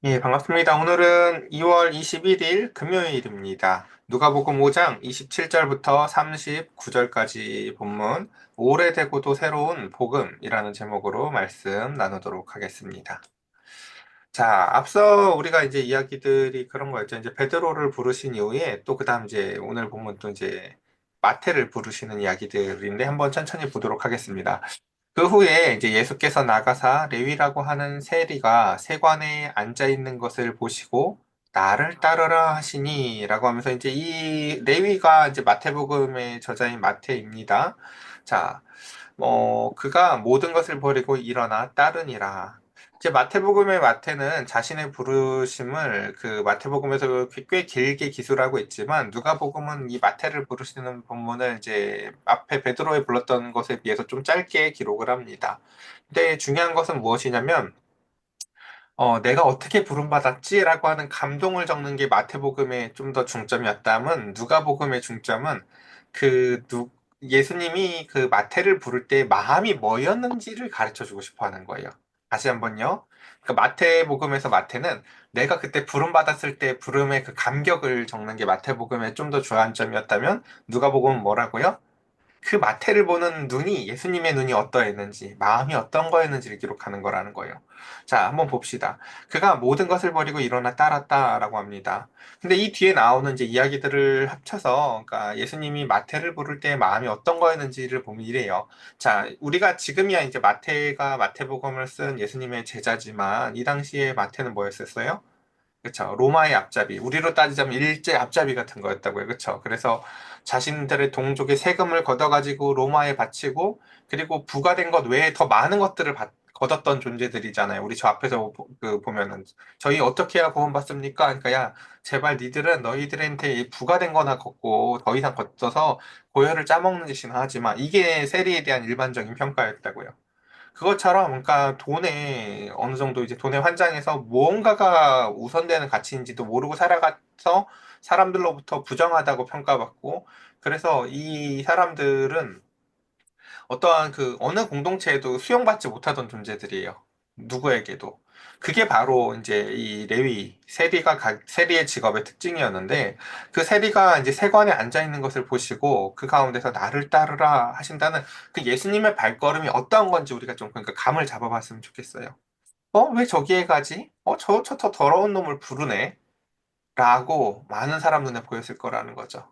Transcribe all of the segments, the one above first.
예, 반갑습니다. 오늘은 2월 21일 금요일입니다. 누가복음 5장 27절부터 39절까지 본문, 오래되고도 새로운 복음이라는 제목으로 말씀 나누도록 하겠습니다. 자, 앞서 우리가 이제 이야기들이 그런 거였죠. 이제 베드로를 부르신 이후에 또 그다음 이제 오늘 본문 또 이제 마태를 부르시는 이야기들인데 한번 천천히 보도록 하겠습니다. 그 후에 이제 예수께서 나가사 레위라고 하는 세리가 세관에 앉아 있는 것을 보시고 나를 따르라 하시니라고 하면서 이제 이 레위가 이제 마태복음의 저자인 마태입니다. 자, 그가 모든 것을 버리고 일어나 따르니라. 이제 마태복음의 마태는 자신의 부르심을 그 마태복음에서 꽤 길게 기술하고 있지만 누가복음은 이 마태를 부르시는 본문을 이제 앞에 베드로에 불렀던 것에 비해서 좀 짧게 기록을 합니다. 근데 중요한 것은 무엇이냐면 내가 어떻게 부름받았지라고 하는 감동을 적는 게 마태복음의 좀 더 중점이었다면 누가복음의 중점은 예수님이 그 마태를 부를 때 마음이 뭐였는지를 가르쳐 주고 싶어 하는 거예요. 다시 한번요. 그 마태복음에서 마태는 내가 그때 부름받았을 때 부름의 그 감격을 적는 게 마태복음의 좀 더 주안점이었다면 누가복음은 뭐라고요? 그 마태를 보는 눈이 예수님의 눈이 어떠했는지, 마음이 어떤 거였는지를 기록하는 거라는 거예요. 자, 한번 봅시다. 그가 모든 것을 버리고 일어나 따랐다라고 합니다. 근데 이 뒤에 나오는 이제 이야기들을 합쳐서, 그러니까 예수님이 마태를 부를 때 마음이 어떤 거였는지를 보면 이래요. 자, 우리가 지금이야 이제 마태가 마태복음을 쓴 예수님의 제자지만, 이 당시에 마태는 뭐였었어요? 그쵸. 로마의 앞잡이. 우리로 따지자면 일제 앞잡이 같은 거였다고요. 그쵸. 그래서 자신들의 동족의 세금을 걷어가지고 로마에 바치고, 그리고 부과된 것 외에 더 많은 것들을 걷었던 존재들이잖아요. 우리 저 앞에서 보면은. 저희 어떻게 해야 구원받습니까? 그러니까, 야, 제발 니들은 너희들한테 이 부과된 거나 걷고, 더 이상 걷어서 고열을 짜먹는 짓이나 하지 마. 이게 세리에 대한 일반적인 평가였다고요. 그것처럼 그러니까 돈에 어느 정도 이제 돈에 환장해서 무언가가 우선되는 가치인지도 모르고 살아가서 사람들로부터 부정하다고 평가받고 그래서 이 사람들은 어떠한 그 어느 공동체에도 수용받지 못하던 존재들이에요. 누구에게도. 그게 바로 이제 이 레위, 세리의 직업의 특징이었는데 그 세리가 이제 세관에 앉아 있는 것을 보시고 그 가운데서 나를 따르라 하신다는 그 예수님의 발걸음이 어떤 건지 우리가 좀 그러니까 감을 잡아봤으면 좋겠어요. 왜 저기에 가지? 저 더러운 놈을 부르네? 라고 많은 사람 눈에 보였을 거라는 거죠.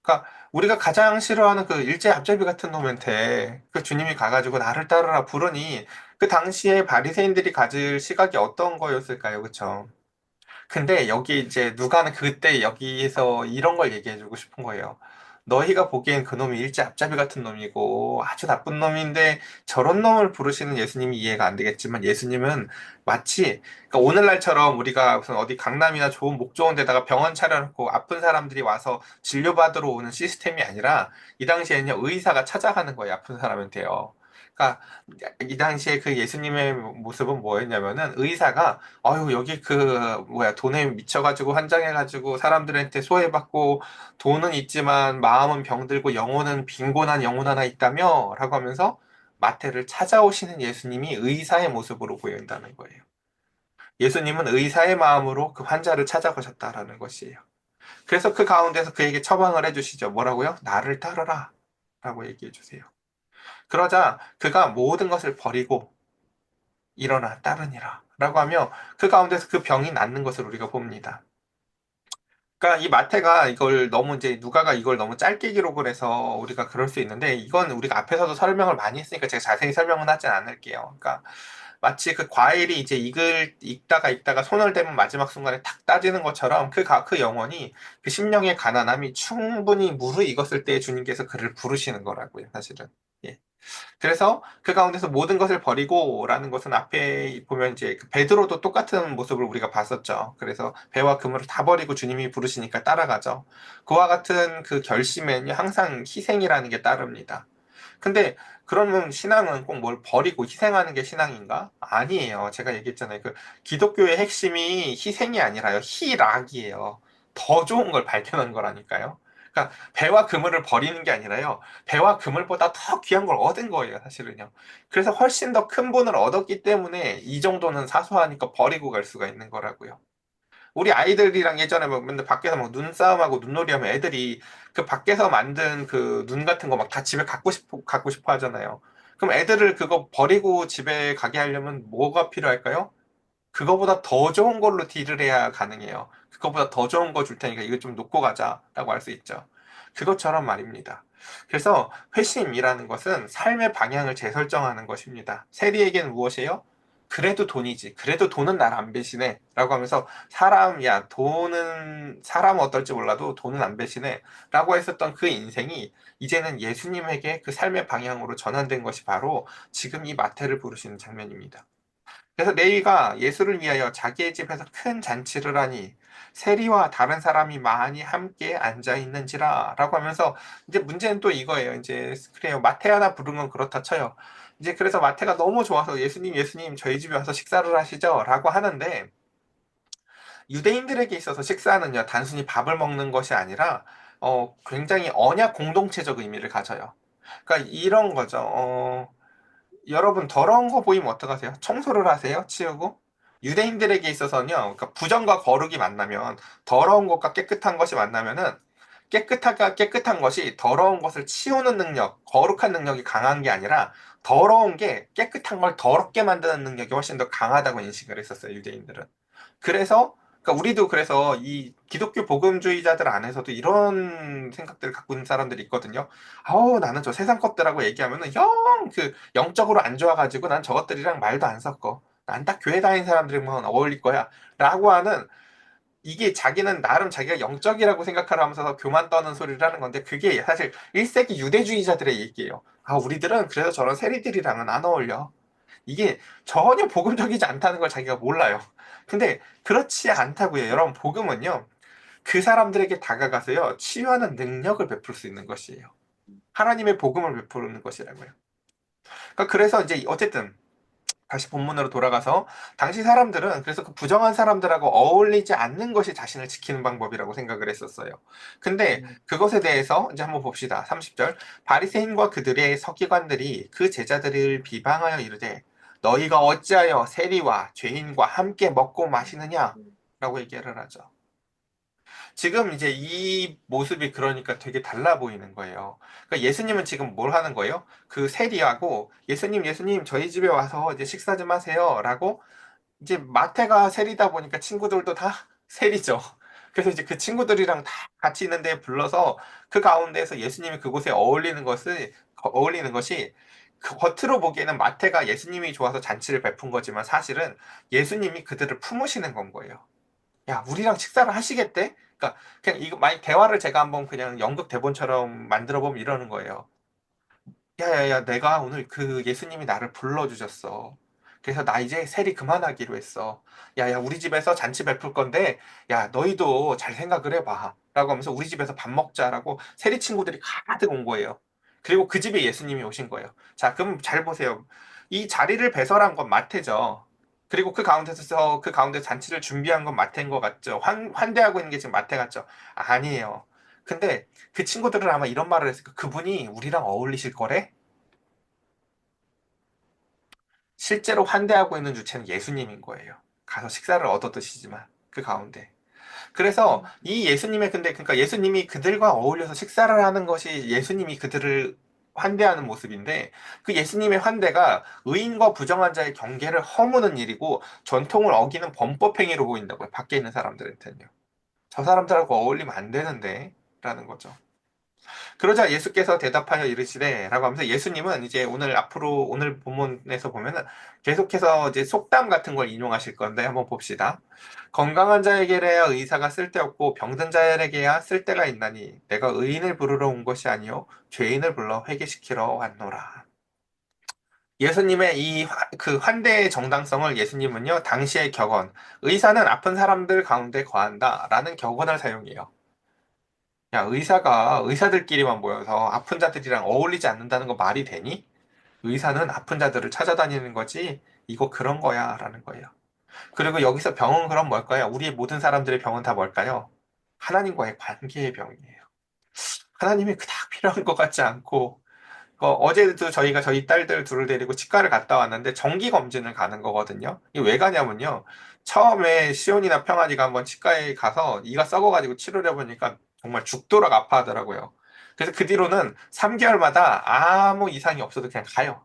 그러니까 우리가 가장 싫어하는 그 일제 앞잡이 같은 놈한테 그 주님이 가가지고 나를 따르라 부르니 그 당시에 바리새인들이 가질 시각이 어떤 거였을까요? 그쵸? 근데 여기 이제 누가는 그때 여기서 이런 걸 얘기해주고 싶은 거예요. 너희가 보기엔 그놈이 일제 앞잡이 같은 놈이고 아주 나쁜 놈인데 저런 놈을 부르시는 예수님이 이해가 안 되겠지만 예수님은 마치 그러니까 오늘날처럼 우리가 무슨 어디 강남이나 좋은 목 좋은 데다가 병원 차려놓고 아픈 사람들이 와서 진료받으러 오는 시스템이 아니라 이 당시에는요 의사가 찾아가는 거예요 아픈 사람한테요. 그러니까 이 당시에 그 예수님의 모습은 뭐였냐면은 의사가 아유, 여기 돈에 미쳐가지고 환장해가지고 사람들한테 소외받고 돈은 있지만 마음은 병들고 영혼은 빈곤한 영혼 하나 있다며? 라고 하면서 마태를 찾아오시는 예수님이 의사의 모습으로 보인다는 거예요. 예수님은 의사의 마음으로 그 환자를 찾아가셨다라는 것이에요. 그래서 그 가운데서 그에게 처방을 해주시죠. 뭐라고요? 나를 따르라. 라고 얘기해 주세요. 그러자 그가 모든 것을 버리고 일어나 따르니라. 라고 하며 그 가운데서 그 병이 낫는 것을 우리가 봅니다. 그러니까 이 마태가 이걸 너무 이제 누가가 이걸 너무 짧게 기록을 해서 우리가 그럴 수 있는데 이건 우리가 앞에서도 설명을 많이 했으니까 제가 자세히 설명은 하진 않을게요. 그러니까 마치 그 과일이 이제 읽다가 손을 대면 마지막 순간에 탁 따지는 것처럼 그 영혼이 그 심령의 가난함이 충분히 무르익었을 때 주님께서 그를 부르시는 거라고요, 사실은. 예. 그래서 그 가운데서 모든 것을 버리고라는 것은 앞에 보면 이제 그 베드로도 똑같은 모습을 우리가 봤었죠. 그래서 배와 그물을 다 버리고 주님이 부르시니까 따라가죠. 그와 같은 그 결심에는 항상 희생이라는 게 따릅니다. 근데 그러면 신앙은 꼭 뭘 버리고 희생하는 게 신앙인가? 아니에요. 제가 얘기했잖아요. 그 기독교의 핵심이 희생이 아니라요. 희락이에요. 더 좋은 걸 발견한 거라니까요. 그러니까 배와 그물을 버리는 게 아니라요. 배와 그물보다 더 귀한 걸 얻은 거예요, 사실은요. 그래서 훨씬 더 큰 본을 얻었기 때문에 이 정도는 사소하니까 버리고 갈 수가 있는 거라고요. 우리 아이들이랑 예전에 뭐 맨날 밖에서 막 눈싸움하고 눈놀이 하면 애들이 그 밖에서 만든 그 눈 같은 거 막 다 집에 갖고 싶어 하잖아요. 그럼 애들을 그거 버리고 집에 가게 하려면 뭐가 필요할까요? 그거보다 더 좋은 걸로 딜을 해야 가능해요. 그거보다 더 좋은 거 줄 테니까 이거 좀 놓고 가자라고 할 수 있죠. 그것처럼 말입니다. 그래서 회심이라는 것은 삶의 방향을 재설정하는 것입니다. 세리에겐 무엇이에요? 그래도 돈이지. 그래도 돈은 날 안 배신해. 라고 하면서 야, 사람은 어떨지 몰라도 돈은 안 배신해. 라고 했었던 그 인생이 이제는 예수님에게 그 삶의 방향으로 전환된 것이 바로 지금 이 마태를 부르시는 장면입니다. 그래서 레위가 예수를 위하여 자기의 집에서 큰 잔치를 하니 세리와 다른 사람이 많이 함께 앉아 있는지라 라고 하면서 이제 문제는 또 이거예요. 이제 그래요. 마태 하나 부른 건 그렇다 쳐요. 이제 그래서 마태가 너무 좋아서 예수님 저희 집에 와서 식사를 하시죠 라고 하는데 유대인들에게 있어서 식사는요 단순히 밥을 먹는 것이 아니라 굉장히 언약 공동체적 의미를 가져요. 그러니까 이런 거죠. 여러분 더러운 거 보이면 어떡하세요? 청소를 하세요? 치우고? 유대인들에게 있어서는요, 그러니까 부정과 거룩이 만나면 더러운 것과 깨끗한 것이 만나면은 깨끗한 것이 더러운 것을 치우는 능력, 거룩한 능력이 강한 게 아니라 더러운 게 깨끗한 걸 더럽게 만드는 능력이 훨씬 더 강하다고 인식을 했었어요, 유대인들은. 그래서 그러니까 우리도 그래서 이 기독교 복음주의자들 안에서도 이런 생각들을 갖고 있는 사람들이 있거든요. 아우 나는 저 세상 것들하고 얘기하면은 영 그 영적으로 안 좋아가지고 난 저것들이랑 말도 안 섞어. 난 딱 교회 다니는 사람들이랑 어울릴 거야. 라고 하는 이게 자기는 나름 자기가 영적이라고 생각하면서 교만 떠는 소리를 하는 건데 그게 사실 1세기 유대주의자들의 얘기예요. 아 우리들은 그래서 저런 세리들이랑은 안 어울려. 이게 전혀 복음적이지 않다는 걸 자기가 몰라요. 근데 그렇지 않다고요. 여러분, 복음은요, 그 사람들에게 다가가서요, 치유하는 능력을 베풀 수 있는 것이에요. 하나님의 복음을 베푸는 것이라고요. 그러니까 그래서 이제 어쨌든 다시 본문으로 돌아가서 당시 사람들은 그래서 그 부정한 사람들하고 어울리지 않는 것이 자신을 지키는 방법이라고 생각을 했었어요. 근데 그것에 대해서 이제 한번 봅시다. 30절. 바리새인과 그들의 서기관들이 그 제자들을 비방하여 이르되 너희가 어찌하여 세리와 죄인과 함께 먹고 마시느냐? 라고 얘기를 하죠. 지금 이제 이 모습이 그러니까 되게 달라 보이는 거예요. 그러니까 예수님은 지금 뭘 하는 거예요? 그 세리하고 예수님 저희 집에 와서 이제 식사 좀 하세요. 라고 이제 마태가 세리다 보니까 친구들도 다 세리죠. 그래서 이제 그 친구들이랑 다 같이 있는데 불러서 그 가운데에서 예수님이 그곳에 어울리는 것이 그 겉으로 보기에는 마태가 예수님이 좋아서 잔치를 베푼 거지만 사실은 예수님이 그들을 품으시는 건 거예요. 야, 우리랑 식사를 하시겠대? 그러니까 그냥 이거 만약 대화를 제가 한번 그냥 연극 대본처럼 만들어 보면 이러는 거예요. 야야야, 내가 오늘 그 예수님이 나를 불러주셨어. 그래서 나 이제 세리 그만하기로 했어. 야야, 우리 집에서 잔치 베풀 건데, 야, 너희도 잘 생각을 해봐. 라고 하면서 우리 집에서 밥 먹자라고 세리 친구들이 가득 온 거예요. 그리고 그 집에 예수님이 오신 거예요. 자, 그럼 잘 보세요. 이 자리를 배설한 건 마태죠. 그리고 그 가운데서 잔치를 준비한 건 마태인 것 같죠. 환대하고 있는 게 지금 마태 같죠. 아니에요. 근데 그 친구들은 아마 이런 말을 했을 거야. 그분이 우리랑 어울리실 거래? 실제로 환대하고 있는 주체는 예수님인 거예요. 가서 식사를 얻어 드시지만 그 가운데. 그래서 이 예수님의 근데 그러니까 예수님이 그들과 어울려서 식사를 하는 것이 예수님이 그들을 환대하는 모습인데 그 예수님의 환대가 의인과 부정한 자의 경계를 허무는 일이고 전통을 어기는 범법 행위로 보인다고요. 밖에 있는 사람들한테는요. 저 사람들하고 어울리면 안 되는데 라는 거죠. 그러자 예수께서 대답하여 이르시되 라고 하면서 예수님은 이제 오늘 본문에서 보면은 계속해서 이제 속담 같은 걸 인용하실 건데 한번 봅시다. 건강한 자에게야 의사가 쓸데없고 병든 자에게야 쓸데가 있나니 내가 의인을 부르러 온 것이 아니요 죄인을 불러 회개시키러 왔노라. 예수님의 그 환대의 정당성을 예수님은요 당시의 격언 의사는 아픈 사람들 가운데 거한다라는 격언을 사용해요. 야, 의사가 의사들끼리만 모여서 아픈 자들이랑 어울리지 않는다는 거 말이 되니? 의사는 아픈 자들을 찾아다니는 거지. 이거 그런 거야. 라는 거예요. 그리고 여기서 병은 그럼 뭘까요? 우리의 모든 사람들의 병은 다 뭘까요? 하나님과의 관계의 병이에요. 하나님이 그닥 필요한 것 같지 않고, 어제도 저희가 저희 딸들 둘을 데리고 치과를 갔다 왔는데 정기 검진을 가는 거거든요. 이게 왜 가냐면요. 처음에 시온이나 평안이가 한번 치과에 가서 이가 썩어가지고 치료를 해보니까 정말 죽도록 아파하더라고요. 그래서 그 뒤로는 3개월마다 아무 이상이 없어도 그냥 가요.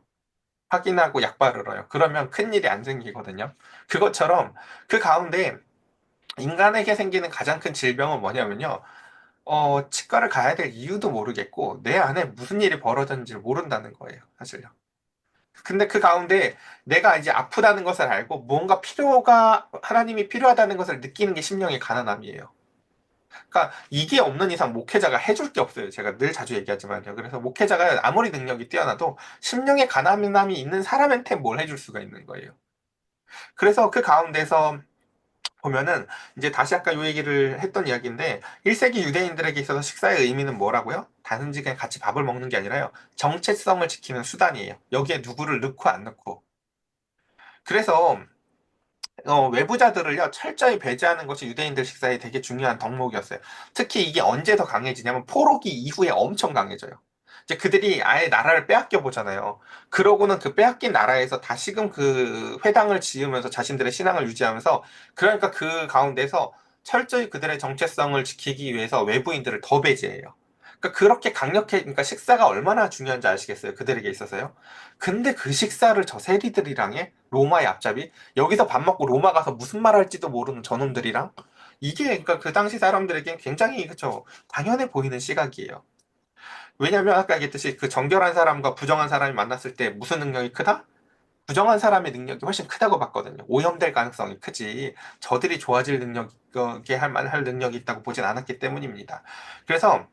확인하고 약 바르러요. 그러면 큰일이 안 생기거든요. 그것처럼 그 가운데 인간에게 생기는 가장 큰 질병은 뭐냐면요. 치과를 가야 될 이유도 모르겠고, 내 안에 무슨 일이 벌어졌는지를 모른다는 거예요, 사실요. 근데 그 가운데 내가 이제 아프다는 것을 알고 뭔가 하나님이 필요하다는 것을 느끼는 게 심령의 가난함이에요. 그러니까 이게 없는 이상 목회자가 해줄 게 없어요. 제가 늘 자주 얘기하지만요. 그래서 목회자가 아무리 능력이 뛰어나도 심령의 가난함이 있는 사람한테 뭘 해줄 수가 있는 거예요. 그래서 그 가운데서 보면은 이제 다시 아까 요 얘기를 했던 이야기인데 1세기 유대인들에게 있어서 식사의 의미는 뭐라고요? 단지 그냥 같이 밥을 먹는 게 아니라요. 정체성을 지키는 수단이에요. 여기에 누구를 넣고 안 넣고. 그래서 외부자들을요 철저히 배제하는 것이 유대인들 식사에 되게 중요한 덕목이었어요. 특히 이게 언제 더 강해지냐면 포로기 이후에 엄청 강해져요. 이제 그들이 아예 나라를 빼앗겨 보잖아요. 그러고는 그 빼앗긴 나라에서 다시금 그 회당을 지으면서 자신들의 신앙을 유지하면서 그러니까 그 가운데서 철저히 그들의 정체성을 지키기 위해서 외부인들을 더 배제해요. 그러니까 그렇게 강력해, 그러니까 식사가 얼마나 중요한지 아시겠어요? 그들에게 있어서요. 근데 그 식사를 저 세리들이랑 해? 로마의 앞잡이? 여기서 밥 먹고 로마 가서 무슨 말 할지도 모르는 저놈들이랑 이게 그러니까 그 당시 사람들에겐 굉장히 그쵸 당연해 보이는 시각이에요. 왜냐하면 아까 얘기했듯이 그 정결한 사람과 부정한 사람이 만났을 때 무슨 능력이 크다? 부정한 사람의 능력이 훨씬 크다고 봤거든요. 오염될 가능성이 크지. 저들이 좋아질 능력이 할 능력이 있다고 보진 않았기 때문입니다. 그래서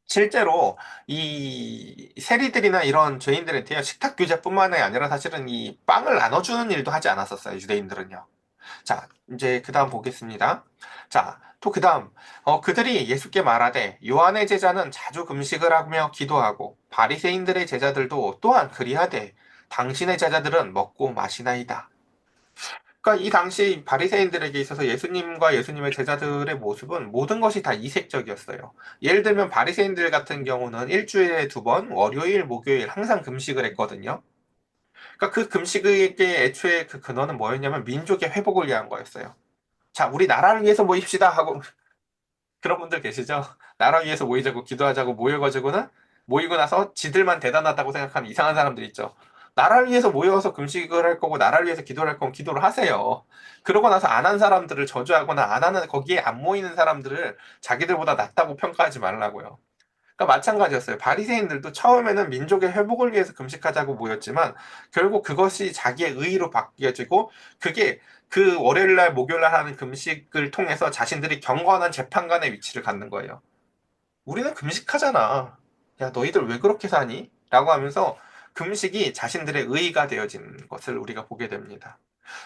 실제로 이 세리들이나 이런 죄인들한테요 식탁 규제뿐만 아니라 사실은 이 빵을 나눠주는 일도 하지 않았었어요. 유대인들은요. 자, 이제 그 다음 보겠습니다. 자, 또 그 다음, 그들이 예수께 말하되, 요한의 제자는 자주 금식을 하며 기도하고, 바리새인들의 제자들도 또한 그리하되, 당신의 제자들은 먹고 마시나이다. 그러니까 이 당시 바리새인들에게 있어서 예수님과 예수님의 제자들의 모습은 모든 것이 다 이색적이었어요. 예를 들면 바리새인들 같은 경우는 일주일에 2번, 월요일, 목요일 항상 금식을 했거든요. 그러니까 그 금식의 애초에 그 근원은 뭐였냐면 민족의 회복을 위한 거였어요. 자, 우리 나라를 위해서 모입시다 하고 그런 분들 계시죠? 나라 위해서 모이자고 기도하자고 모여가지고는 모이고 나서 지들만 대단하다고 생각하는 이상한 사람들 있죠. 나라를 위해서 모여서 금식을 할 거고 나라를 위해서 기도를 할 거면 기도를 하세요. 그러고 나서 안 한 사람들을 저주하거나 안 하는 거기에 안 모이는 사람들을 자기들보다 낫다고 평가하지 말라고요. 그러니까 마찬가지였어요. 바리새인들도 처음에는 민족의 회복을 위해서 금식하자고 모였지만 결국 그것이 자기의 의의로 바뀌어지고 그게 그 월요일 날 목요일 날 하는 금식을 통해서 자신들이 경건한 재판관의 위치를 갖는 거예요. 우리는 금식하잖아. 야, 너희들 왜 그렇게 사니? 라고 하면서 금식이 자신들의 의의가 되어진 것을 우리가 보게 됩니다.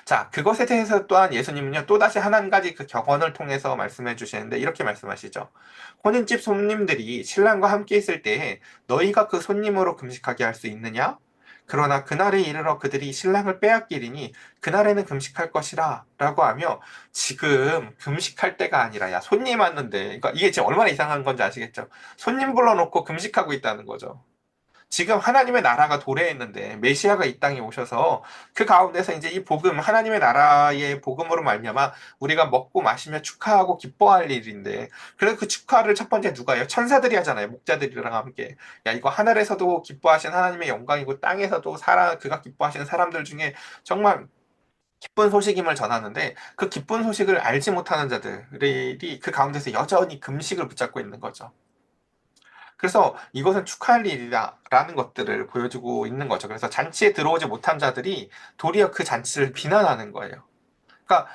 자, 그것에 대해서 또한 예수님은요, 또다시 한 가지 그 격언을 통해서 말씀해 주시는데, 이렇게 말씀하시죠. 혼인집 손님들이 신랑과 함께 있을 때에 너희가 그 손님으로 금식하게 할 수 있느냐? 그러나 그날에 이르러 그들이 신랑을 빼앗기리니 그날에는 금식할 것이라 라고 하며 지금 금식할 때가 아니라 야 손님 왔는데 그러니까 이게 지금 얼마나 이상한 건지 아시겠죠? 손님 불러놓고 금식하고 있다는 거죠. 지금 하나님의 나라가 도래했는데 메시아가 이 땅에 오셔서 그 가운데서 이제 이 복음 하나님의 나라의 복음으로 말미암아 우리가 먹고 마시며 축하하고 기뻐할 일인데 그래서 그 축하를 첫 번째 누가 해요? 천사들이 하잖아요. 목자들이랑 함께 야 이거 하늘에서도 기뻐하신 하나님의 영광이고 땅에서도 그가 기뻐하시는 사람들 중에 정말 기쁜 소식임을 전하는데 그 기쁜 소식을 알지 못하는 자들이 그 가운데서 여전히 금식을 붙잡고 있는 거죠. 그래서 이것은 축하할 일이다라는 것들을 보여주고 있는 거죠. 그래서 잔치에 들어오지 못한 자들이 도리어 그 잔치를 비난하는 거예요. 그러니까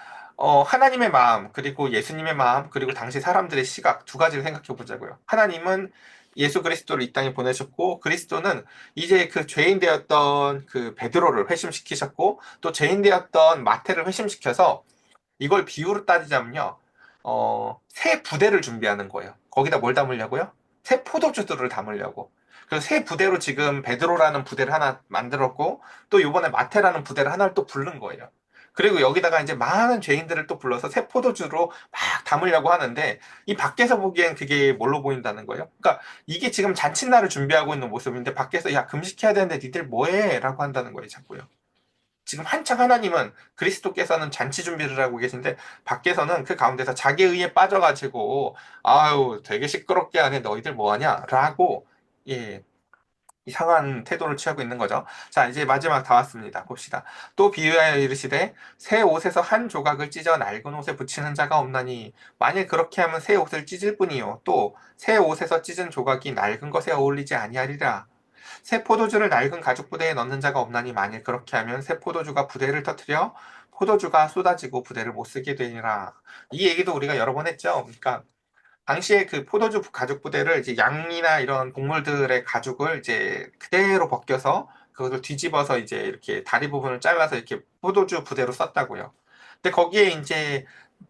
하나님의 마음 그리고 예수님의 마음 그리고 당시 사람들의 시각 두 가지를 생각해 보자고요. 하나님은 예수 그리스도를 이 땅에 보내셨고 그리스도는 이제 그 죄인 되었던 그 베드로를 회심시키셨고 또 죄인 되었던 마태를 회심시켜서 이걸 비유로 따지자면요. 새 부대를 준비하는 거예요. 거기다 뭘 담으려고요? 새 포도주들을 담으려고. 그래서 새 부대로 지금 베드로라는 부대를 하나 만들었고 또 이번에 마테라는 부대를 하나를 또 부른 거예요. 그리고 여기다가 이제 많은 죄인들을 또 불러서 새 포도주로 막 담으려고 하는데 이 밖에서 보기엔 그게 뭘로 보인다는 거예요. 그러니까 이게 지금 잔칫날을 준비하고 있는 모습인데 밖에서 야 금식해야 되는데 니들 뭐해? 라고 한다는 거예요, 자꾸요. 지금 한창 하나님은 그리스도께서는 잔치 준비를 하고 계신데 밖에서는 그 가운데서 자기 의에 빠져가지고 아유 되게 시끄럽게 하네 너희들 뭐하냐? 라고 예, 이상한 태도를 취하고 있는 거죠. 자, 이제 마지막 다 왔습니다. 봅시다. 또 비유하여 이르시되 새 옷에서 한 조각을 찢어 낡은 옷에 붙이는 자가 없나니 만일 그렇게 하면 새 옷을 찢을 뿐이요 또 새 옷에서 찢은 조각이 낡은 것에 어울리지 아니하리라. 새 포도주를 낡은 가죽 부대에 넣는 자가 없나니 만일 그렇게 하면 새 포도주가 부대를 터뜨려 포도주가 쏟아지고 부대를 못 쓰게 되니라. 이 얘기도 우리가 여러 번 했죠. 그러니까 당시에 그 포도주 가죽 부대를 이제 양이나 이런 동물들의 가죽을 이제 그대로 벗겨서 그것을 뒤집어서 이제 이렇게 다리 부분을 잘라서 이렇게 포도주 부대로 썼다고요. 근데 거기에 이제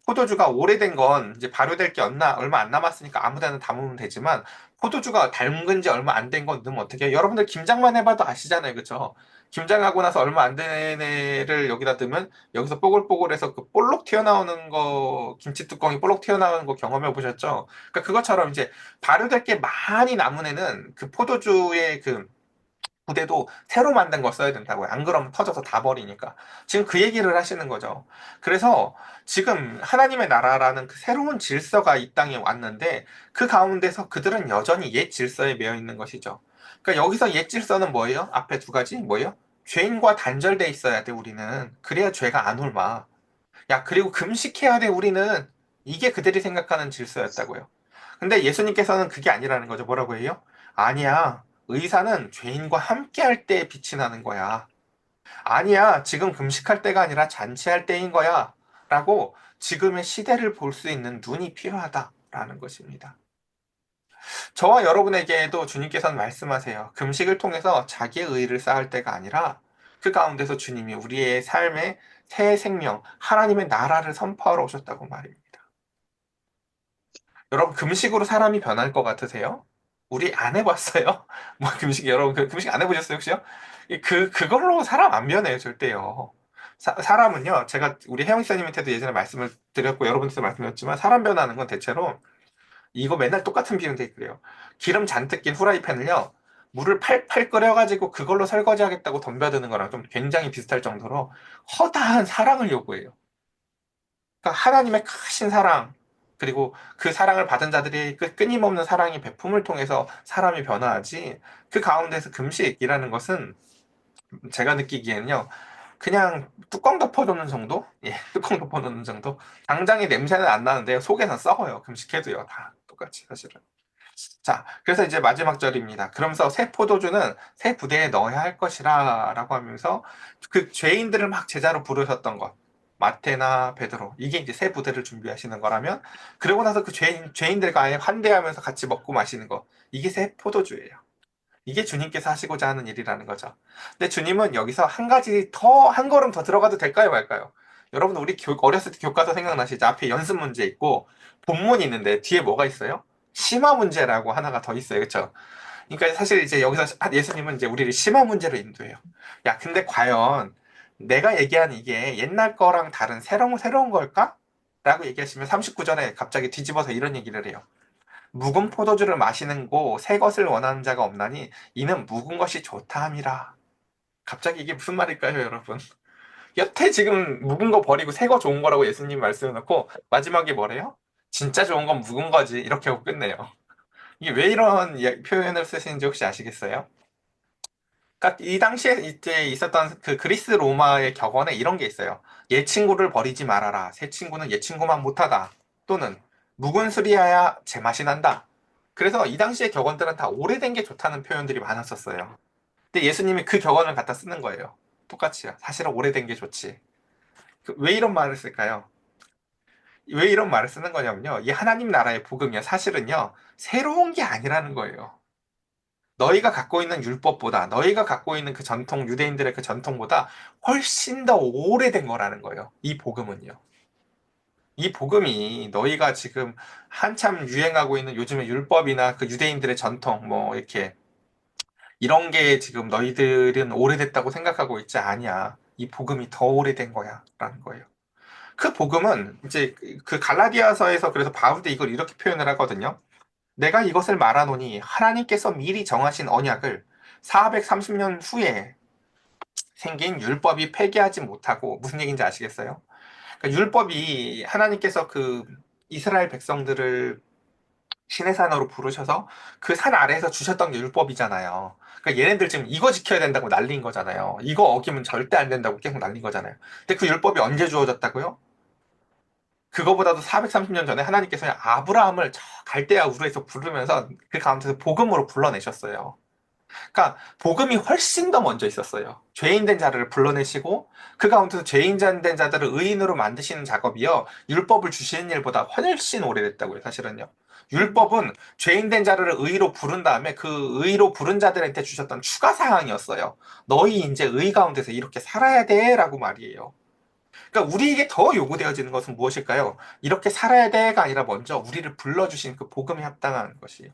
포도주가 오래된 건 이제 발효될 게 얼마 안 남았으니까 아무 데나 담으면 되지만 포도주가 담근 지 얼마 안 된 건 넣으면 어떻게 해요? 여러분들 김장만 해봐도 아시잖아요. 그쵸? 김장하고 나서 얼마 안 된 애를 여기다 넣으면 여기서 뽀글뽀글해서 그 볼록 튀어나오는 거, 김치 뚜껑이 볼록 튀어나오는 거 경험해 보셨죠? 그러니까 그것처럼 이제 발효될 게 많이 남은 애는 그 포도주의 그 부대도 새로 만든 거 써야 된다고요. 안 그러면 터져서 다 버리니까. 지금 그 얘기를 하시는 거죠. 그래서 지금 하나님의 나라라는 그 새로운 질서가 이 땅에 왔는데 그 가운데서 그들은 여전히 옛 질서에 매여 있는 것이죠. 그러니까 여기서 옛 질서는 뭐예요? 앞에 두 가지 뭐예요? 죄인과 단절돼 있어야 돼, 우리는. 그래야 죄가 안 올마. 야, 그리고 금식해야 돼, 우리는. 이게 그들이 생각하는 질서였다고요. 근데 예수님께서는 그게 아니라는 거죠. 뭐라고 해요? 아니야. 의사는 죄인과 함께 할 때 빛이 나는 거야. 아니야. 지금 금식할 때가 아니라 잔치할 때인 거야. 라고 지금의 시대를 볼 수 있는 눈이 필요하다라는 것입니다. 저와 여러분에게도 주님께서는 말씀하세요. 금식을 통해서 자기의 의를 쌓을 때가 아니라 그 가운데서 주님이 우리의 삶에 새 생명, 하나님의 나라를 선포하러 오셨다고 말입니다. 여러분, 금식으로 사람이 변할 것 같으세요? 우리 안 해봤어요? 뭐, 여러분, 금식 안 해보셨어요, 혹시요? 그걸로 사람 안 변해요, 절대요. 사람은요, 제가 우리 혜영 씨님한테도 예전에 말씀을 드렸고, 여러분한테도 말씀드렸지만, 사람 변하는 건 대체로, 이거 맨날 똑같은 비유인데 그래요. 기름 잔뜩 낀 후라이팬을요, 물을 팔팔 끓여가지고 그걸로 설거지 하겠다고 덤벼드는 거랑 좀 굉장히 비슷할 정도로 허다한 사랑을 요구해요. 그러니까 하나님의 크신 사랑, 그리고 그 사랑을 받은 자들이 그 끊임없는 사랑의 배품을 통해서 사람이 변화하지, 그 가운데서 금식이라는 것은 제가 느끼기에는요, 그냥 뚜껑 덮어놓는 정도? 예, 뚜껑 덮어놓는 정도? 당장에 냄새는 안 나는데요, 속에서 썩어요. 금식해도요, 다 똑같이 사실은. 자, 그래서 이제 마지막 절입니다. 그러면서 새 포도주는 새 부대에 넣어야 할 것이라 라고 하면서 그 죄인들을 막 제자로 부르셨던 것. 마테나 베드로. 이게 이제 새 부대를 준비하시는 거라면, 그러고 나서 그 죄인들과 아예 환대하면서 같이 먹고 마시는 거. 이게 새 포도주예요. 이게 주님께서 하시고자 하는 일이라는 거죠. 근데 주님은 여기서 한 가지 더, 한 걸음 더 들어가도 될까요, 말까요? 여러분, 우리 어렸을 때 교과서 생각나시죠? 앞에 연습 문제 있고, 본문이 있는데, 뒤에 뭐가 있어요? 심화 문제라고 하나가 더 있어요. 그쵸? 그러니까 사실 이제 여기서 예수님은 이제 우리를 심화 문제로 인도해요. 야, 근데 과연 내가 얘기한 이게 옛날 거랑 다른 새로운 걸까? 라고 얘기하시면 39절에 갑자기 뒤집어서 이런 얘기를 해요. 묵은 포도주를 마시는 고 새 것을 원하는 자가 없나니 이는 묵은 것이 좋다 함이라. 갑자기 이게 무슨 말일까요, 여러분? 여태 지금 묵은 거 버리고 새 거 좋은 거라고 예수님 말씀해놓고 마지막에 뭐래요? 진짜 좋은 건 묵은 거지. 이렇게 하고 끝내요. 이게 왜 이런 표현을 쓰시는지 혹시 아시겠어요? 그러니까 이 당시에 이제 있었던 그 그리스 로마의 격언에 이런 게 있어요. 옛 친구를 버리지 말아라. 새 친구는 옛 친구만 못하다. 또는 묵은 술이어야 제맛이 난다. 그래서 이 당시의 격언들은 다 오래된 게 좋다는 표현들이 많았었어요. 근데 예수님이 그 격언을 갖다 쓰는 거예요. 똑같이요. 사실은 오래된 게 좋지. 왜 이런 말을 쓸까요? 왜 이런 말을 쓰는 거냐면요. 이 하나님 나라의 복음이요. 사실은요. 새로운 게 아니라는 거예요. 너희가 갖고 있는 율법보다, 너희가 갖고 있는 그 전통, 유대인들의 그 전통보다 훨씬 더 오래된 거라는 거예요. 이 복음은요. 이 복음이 너희가 지금 한참 유행하고 있는 요즘의 율법이나 그 유대인들의 전통, 이렇게, 이런 게 지금 너희들은 오래됐다고 생각하고 있지 아니야. 이 복음이 더 오래된 거야. 라는 거예요. 그 복음은 이제 그 갈라디아서에서 그래서 바울도 이걸 이렇게 표현을 하거든요. 내가 이것을 말하노니 하나님께서 미리 정하신 언약을 430년 후에 생긴 율법이 폐기하지 못하고 무슨 얘기인지 아시겠어요? 그러니까 율법이 하나님께서 그 이스라엘 백성들을 신의 산으로 부르셔서 그 산 아래에서 주셨던 게 율법이잖아요. 그러니까 얘네들 지금 이거 지켜야 된다고 난린 거잖아요. 이거 어기면 절대 안 된다고 계속 난린 거잖아요. 근데 그 율법이 언제 주어졌다고요? 그거보다도 430년 전에 하나님께서 아브라함을 저 갈대아 우르에서 부르면서 그 가운데서 복음으로 불러내셨어요. 그러니까 복음이 훨씬 더 먼저 있었어요. 죄인된 자를 불러내시고 그 가운데서 죄인된 자들을 의인으로 만드시는 작업이요. 율법을 주시는 일보다 훨씬 오래됐다고요, 사실은요. 율법은 죄인된 자를 의로 부른 다음에 그 의로 부른 자들한테 주셨던 추가 사항이었어요. 너희 이제 의 가운데서 이렇게 살아야 돼라고 말이에요. 그러니까 우리에게 더 요구되어지는 것은 무엇일까요? 이렇게 살아야 돼가 아니라 먼저 우리를 불러주신 그 복음에 합당한 것이에요.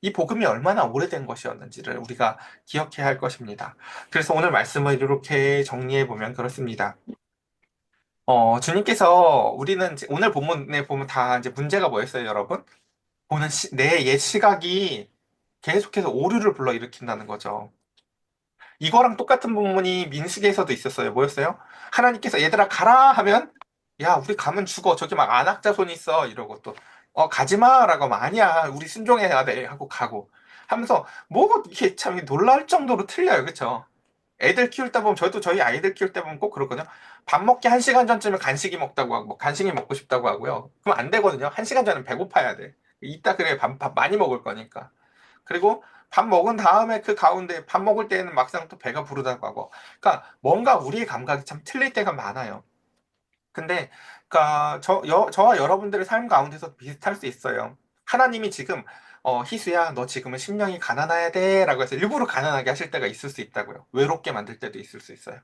이 복음이 얼마나 오래된 것이었는지를 우리가 기억해야 할 것입니다. 그래서 오늘 말씀을 이렇게 정리해 보면 그렇습니다. 주님께서 우리는 오늘 본문에 보면 다 이제 문제가 뭐였어요, 여러분? 보는 내 옛 시각이 계속해서 오류를 불러일으킨다는 거죠. 이거랑 똑같은 본문이 민수기에서도 있었어요. 뭐였어요? 하나님께서 얘들아 가라 하면 야 우리 가면 죽어 저기 막 안악자손 있어 이러고 또 가지 마라고 하면 아니야 우리 순종해야 돼 하고 가고 하면서 뭐 이게 참 놀랄 정도로 틀려요. 그쵸? 애들 키울 때 보면 저도 저희 아이들 키울 때 보면 꼭 그러거든요. 밥 먹기 1시간 전쯤에 간식이 먹다고 하고 뭐 간식이 먹고 싶다고 하고요. 그럼 안 되거든요. 1시간 전에 배고파야 돼. 이따 그래 밥 많이 먹을 거니까. 그리고 밥 먹은 다음에 그 가운데 밥 먹을 때에는 막상 또 배가 부르다고 하고. 그러니까 뭔가 우리의 감각이 참 틀릴 때가 많아요. 근데 그러니까 저와 여러분들의 삶 가운데서 비슷할 수 있어요. 하나님이 지금 희수야 너 지금은 심령이 가난해야 돼라고 해서 일부러 가난하게 하실 때가 있을 수 있다고요. 외롭게 만들 때도 있을 수 있어요.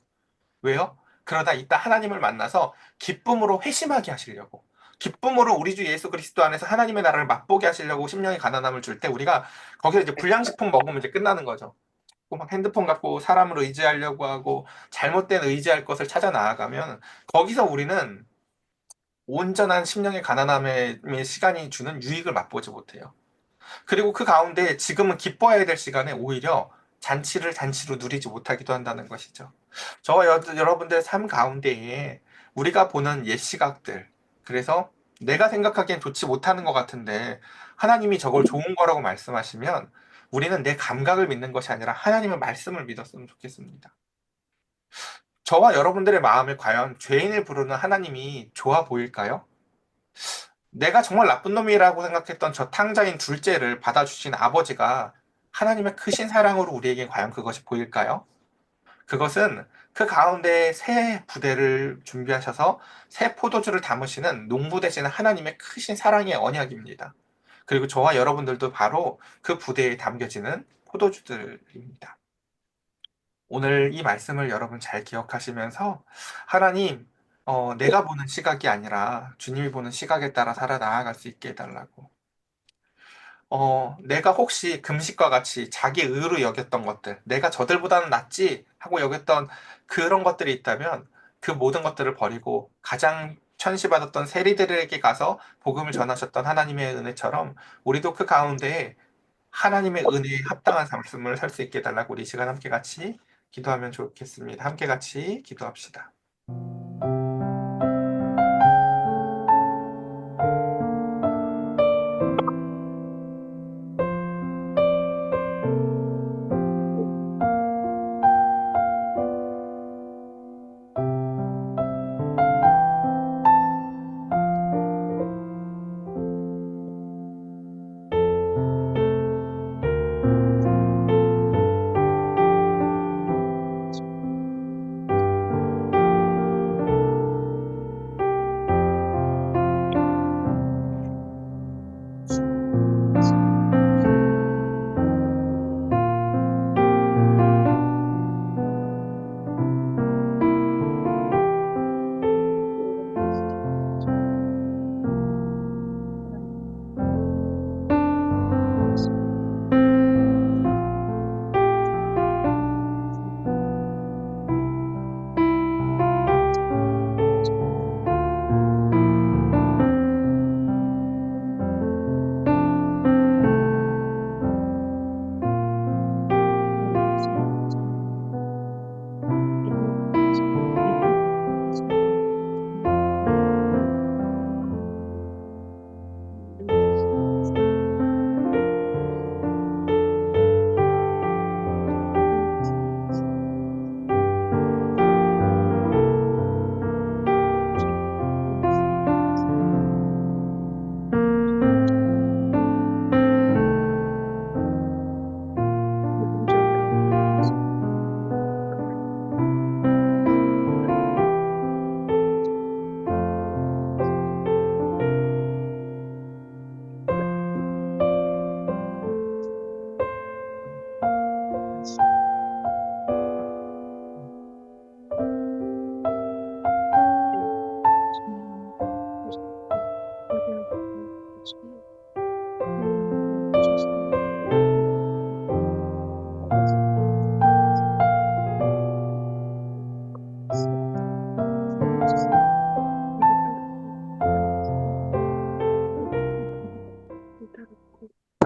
왜요? 그러다 이따 하나님을 만나서 기쁨으로 회심하게 하시려고. 기쁨으로 우리 주 예수 그리스도 안에서 하나님의 나라를 맛보게 하시려고 심령의 가난함을 줄 때 우리가 거기서 이제 불량식품 먹으면 이제 끝나는 거죠. 막 핸드폰 갖고 사람을 의지하려고 하고 잘못된 의지할 것을 찾아 나아가면 거기서 우리는 온전한 심령의 가난함의 시간이 주는 유익을 맛보지 못해요. 그리고 그 가운데 지금은 기뻐해야 될 시간에 오히려 잔치를 잔치로 누리지 못하기도 한다는 것이죠. 저와 여러분들의 삶 가운데에 우리가 보는 옛 시각들, 그래서 내가 생각하기엔 좋지 못하는 것 같은데 하나님이 저걸 좋은 거라고 말씀하시면 우리는 내 감각을 믿는 것이 아니라 하나님의 말씀을 믿었으면 좋겠습니다. 저와 여러분들의 마음에 과연 죄인을 부르는 하나님이 좋아 보일까요? 내가 정말 나쁜 놈이라고 생각했던 저 탕자인 둘째를 받아주신 아버지가 하나님의 크신 사랑으로 우리에게 과연 그것이 보일까요? 그것은 그 가운데 새 부대를 준비하셔서 새 포도주를 담으시는 농부 되시는 하나님의 크신 사랑의 언약입니다. 그리고 저와 여러분들도 바로 그 부대에 담겨지는 포도주들입니다. 오늘 이 말씀을 여러분 잘 기억하시면서 하나님, 내가 보는 시각이 아니라 주님이 보는 시각에 따라 살아 나아갈 수 있게 해달라고. 내가 혹시 금식과 같이 자기 의로 여겼던 것들, 내가 저들보다는 낫지 하고 여겼던 그런 것들이 있다면 그 모든 것들을 버리고 가장 천시받았던 세리들에게 가서 복음을 전하셨던 하나님의 은혜처럼 우리도 그 가운데에 하나님의 은혜에 합당한 삶을 살 수 있게 해달라고 우리 이 시간 함께 같이 기도하면 좋겠습니다. 함께 같이 기도합시다.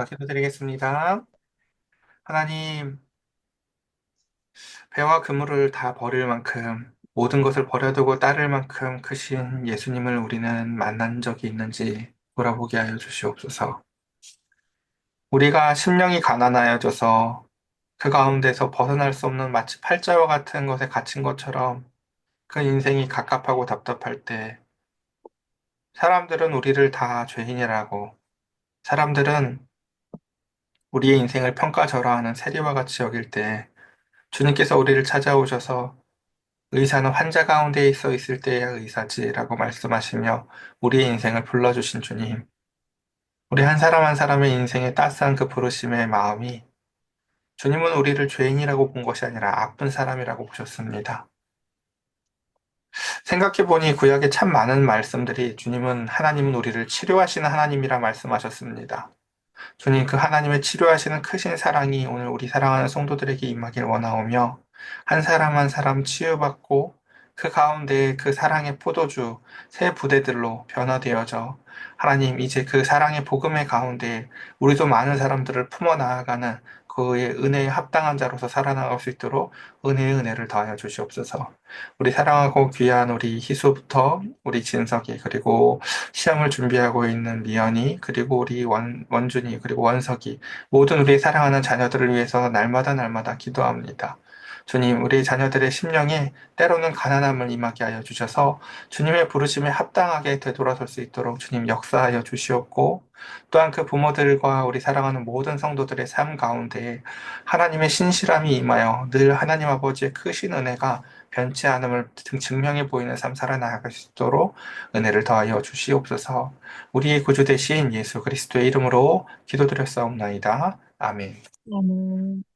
기도드리겠습니다. 하나님, 배와 그물을 다 버릴 만큼, 모든 것을 버려두고 따를 만큼 크신 예수님을 우리는 만난 적이 있는지 돌아보게 하여 주시옵소서. 우리가 심령이 가난하여져서 그 가운데서 벗어날 수 없는 마치 팔자와 같은 것에 갇힌 것처럼 그 인생이 갑갑하고 답답할 때 사람들은 우리를 다 죄인이라고, 사람들은 우리의 인생을 평가절하하는 세리와 같이 여길 때 주님께서 우리를 찾아오셔서 의사는 환자 가운데 있어 있을 때야 의사지라고 말씀하시며 우리의 인생을 불러주신 주님, 우리 한 사람 한 사람의 인생에 따스한 그 부르심의 마음이 주님은 우리를 죄인이라고 본 것이 아니라 아픈 사람이라고 보셨습니다. 생각해보니 구약에 참 많은 말씀들이 하나님은 우리를 치료하시는 하나님이라 말씀하셨습니다. 주님, 그 하나님의 치료하시는 크신 사랑이 오늘 우리 사랑하는 성도들에게 임하길 원하오며, 한 사람 한 사람 치유받고, 그 가운데 그 사랑의 포도주, 새 부대들로 변화되어져, 하나님, 이제 그 사랑의 복음의 가운데 우리도 많은 사람들을 품어 나아가는 그의 은혜에 합당한 자로서 살아나갈 수 있도록 은혜의 은혜를 더하여 주시옵소서. 우리 사랑하고 귀한 우리 희수부터 우리 진석이, 그리고 시험을 준비하고 있는 미연이, 그리고 우리 원준이, 그리고 원석이, 모든 우리 사랑하는 자녀들을 위해서 날마다 날마다 기도합니다. 주님, 우리 자녀들의 심령에 때로는 가난함을 임하게 하여 주셔서 주님의 부르심에 합당하게 되돌아설 수 있도록 주님 역사하여 주시옵고, 또한 그 부모들과 우리 사랑하는 모든 성도들의 삶 가운데 하나님의 신실함이 임하여 늘 하나님 아버지의 크신 은혜가 변치 않음을 증명해 보이는 삶 살아나갈 수 있도록 은혜를 더하여 주시옵소서. 우리의 구주 되신 예수 그리스도의 이름으로 기도드렸사옵나이다. 아멘. 아멘.